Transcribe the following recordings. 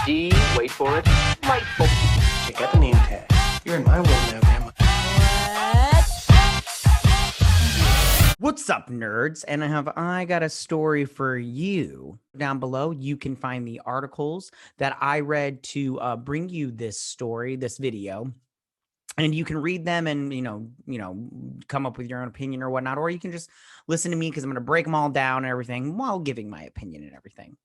D, wait for it, delightful. Check out the name tag. You're in my world now, Grandma. What's up, nerds? And I got a story for you. Down below, you can find the articles that I read to bring you this story, this video. And you can read them and, come up with your own opinion or whatnot, or you can just listen to me because I'm going to break them all down and everything while giving my opinion and everything.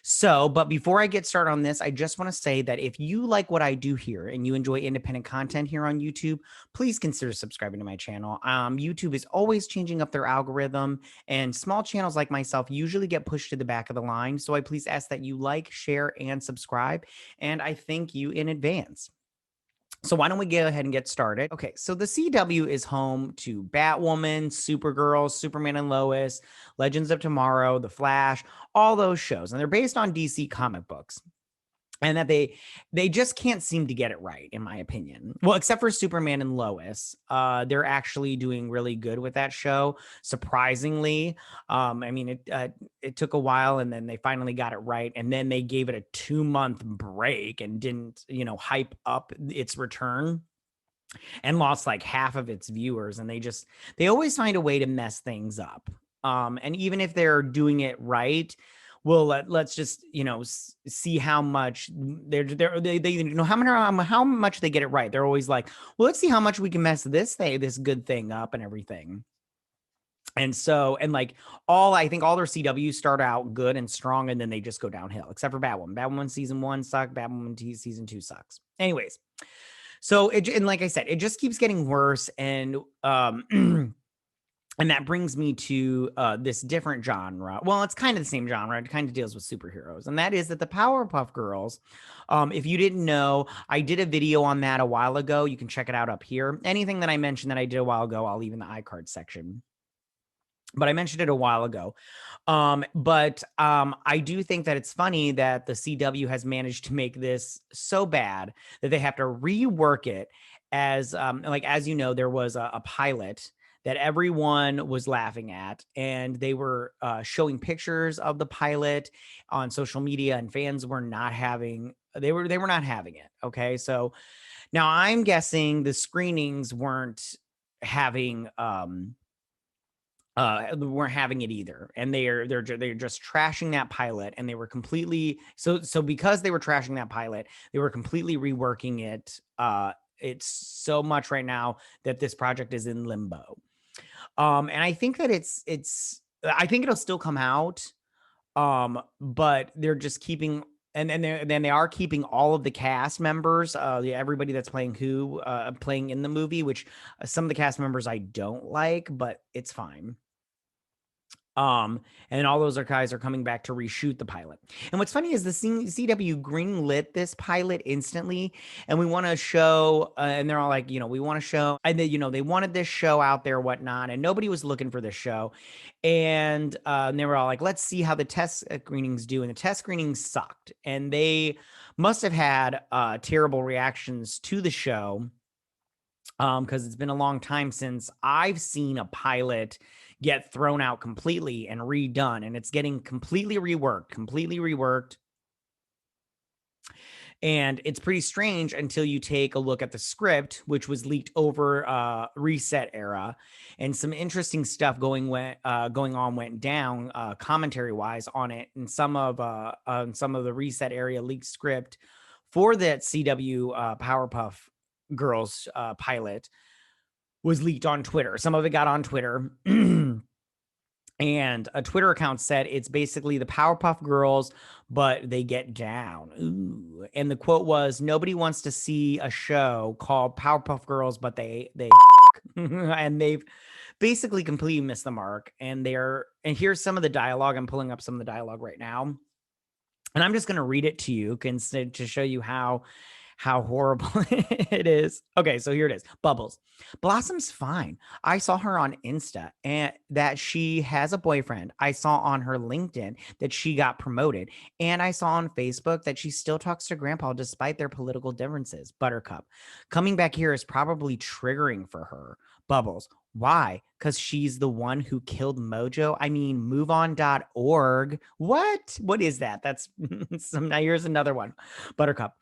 So, but before I get started on this, I just want to say that if you like what I do here and you enjoy independent content here on YouTube, please consider subscribing to my channel. YouTube is always changing up their algorithm, and small channels like myself usually get pushed to the back of the line. So I please ask that you like, share, and subscribe. And I thank you in advance. So why don't we go ahead and get started? Okay, so the CW is home to Batwoman, Supergirl, Superman and Lois, Legends of Tomorrow, The Flash, all those shows. And they're based on DC comic books. And that they just can't seem to get it right, in my opinion. Well, except for Superman and Lois. They're actually doing really good with that show, surprisingly. It took a while, and then they finally got it right. And then they gave it a 2-month break and didn't, hype up its return, and lost like half of its viewers. And they always find a way to mess things up. And even if they're doing it right, well, let's just, see how much how much they get it right. They're always like, well, let's see how much we can mess this good thing up and everything. And so, I think all their CWs start out good and strong, and then they just go downhill, except for Batwoman. Batwoman season 1 sucked. Batwoman season 2 sucks. Anyways, so and like I said, it just keeps getting worse. And, and that brings me to this different genre. Well, it's kind of the same genre. It kind of deals with superheroes. And that is that the Powerpuff Girls, if you didn't know, I did a video on that a while ago. You can check it out up here. Anything that I mentioned that I did a while ago, I'll leave in the iCard section. But I mentioned it a while ago. I do think that it's funny that the CW has managed to make this so bad that they have to rework it as there was a pilot that everyone was laughing at, and they were showing pictures of the pilot on social media, and fans were not having, they were not having it. Okay. So now I'm guessing the screenings weren't having it either. And they're just trashing that pilot, and they were completely, so because they were trashing that pilot, they were completely reworking it. It's so much right now that this project is in limbo. And I think that I think it'll still come out. But they're just keeping, and then they are keeping all of the cast members, everybody that's playing playing in the movie, which some of the cast members I don't like, but it's fine. And all those guys are coming back to reshoot the pilot. And what's funny is the CW greenlit this pilot instantly, and we want to show, and they're all like, we want to show, and they wanted this show out there, whatnot, and nobody was looking for this show. And they were all like, let's see how the test screenings do. And the test screenings sucked, and they must have had terrible reactions to the show, because it's been a long time since I've seen a pilot get thrown out completely and redone, and it's getting completely reworked. And it's pretty strange until you take a look at the script, which was leaked over Reset era, and some interesting stuff went down commentary wise on it, and some of the Reset area leaked script for that CW Powerpuff Girls pilot was leaked on Twitter. Some of it got on Twitter. And a Twitter account said it's basically the Powerpuff Girls, but they get down. Ooh. And the quote was, nobody wants to see a show called Powerpuff Girls, but they and they've basically completely missed the mark. And here's some of the dialogue. I'm pulling up some of the dialogue right now, and I'm just going to read it to you to show you how horrible it is. Okay, so here it is. Bubbles. Blossom's fine. I saw her on Insta and that she has a boyfriend. I saw on her LinkedIn that she got promoted. And I saw on Facebook that she still talks to Grandpa despite their political differences. Buttercup. Coming back here is probably triggering for her. Bubbles. Why? Because she's the one who killed Mojo. I mean, moveon.org. What is that? That's now here's another one. Buttercup.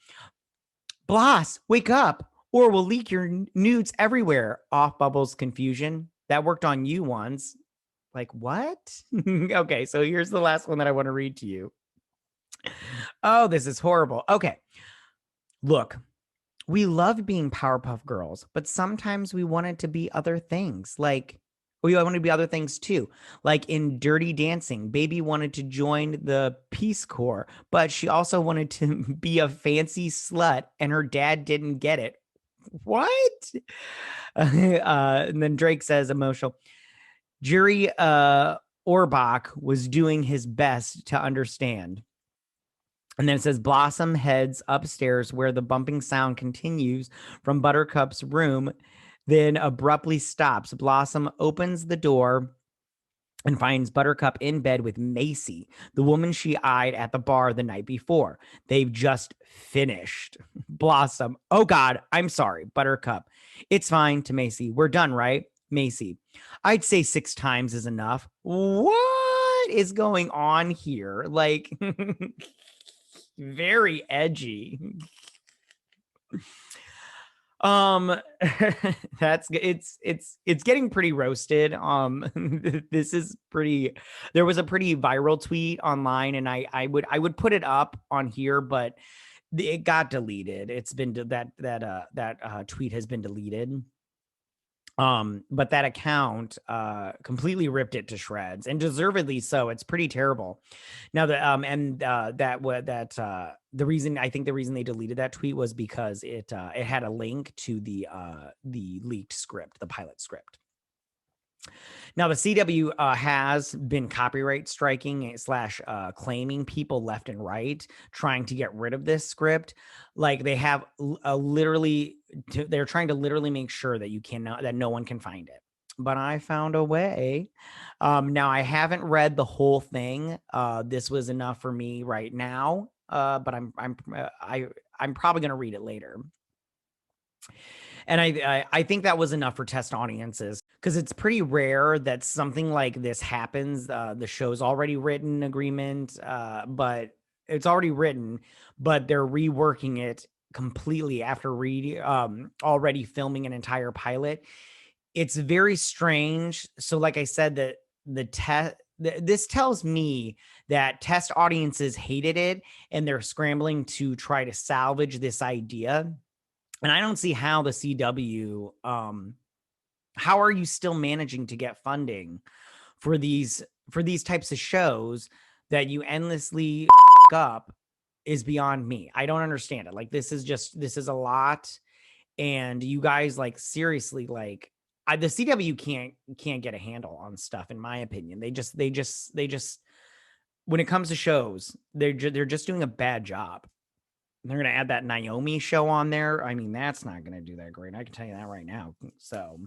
Bloss, wake up, or we'll leak your nudes everywhere. Off Bubbles confusion. That worked on you once. Like, what? Okay, so here's the last one that I want to read to you. Oh, this is horrible. Okay. Look, we love being Powerpuff Girls, but sometimes we want it to be other things. Like, we want to be other things too. Like in Dirty Dancing, Baby wanted to join the Peace Corps, but she also wanted to be a fancy slut, and her dad didn't get it. What? And then Drake says, emotional. Jury Orbach was doing his best to understand. And then it says Blossom heads upstairs where the bumping sound continues from Buttercup's room, then abruptly stops. Blossom opens the door and finds Buttercup in bed with Macy, the woman she eyed at the bar the night before. They've just finished. Blossom, oh God, I'm sorry. Buttercup, it's fine. To Macy, we're done, right? Macy, I'd say 6 times is enough. What is going on here? Like, very edgy. That's it's getting pretty roasted. This is pretty. There was a pretty viral tweet online, and I would put it up on here, but it got deleted. It's been that tweet has been deleted. But that account completely ripped it to shreds, and deservedly so. It's pretty terrible. Now the reason they deleted that tweet was because it had a link to the leaked script, the pilot script. Now, the CW has been copyright striking / claiming people left and right, trying to get rid of this script. Like they have they're trying to literally make sure that no one can find it. But I found a way. Now I haven't read the whole thing. This was enough for me right now. But I'm probably going to read it later. And I think that was enough for test audiences, because it's pretty rare that something like this happens. The show's already written agreement, but it's already written, but they're reworking it completely after already filming an entire pilot. It's very strange. So like I said, that this tells me that test audiences hated it, and they're scrambling to try to salvage this idea. And I don't see how the CW, how are you still managing to get funding for these types of shows that you endlessly up is beyond me. I don't understand it. Like, this is a lot. And you guys, like, seriously, like, the CW can't get a handle on stuff, in my opinion. They just, when it comes to shows, they're just doing a bad job. They're going to add that Naomi show on there. I mean, that's not going to do that great. I can tell you that right now. So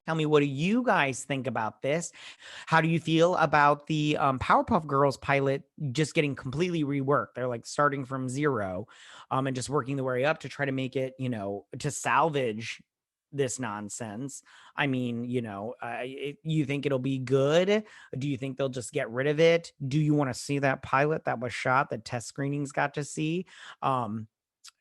tell me, what do you guys think about this? How do you feel about the Powerpuff Girls pilot just getting completely reworked? They're like starting from zero and just working their way up to try to make it, to salvage this nonsense. I mean, you think it'll be good? Do you think they'll just get rid of it? Do you want to see that pilot that was shot, that test screenings got to see?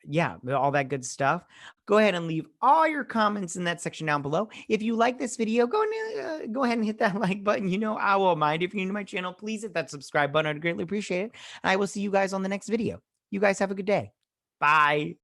Yeah, all that good stuff. Go ahead and leave all your comments in that section down below. If you like this video, go ahead and hit that like button. I won't mind. If you're new to my channel, please hit that subscribe button. I'd greatly appreciate it. And I will see you guys on the next video. You guys have a good day. Bye.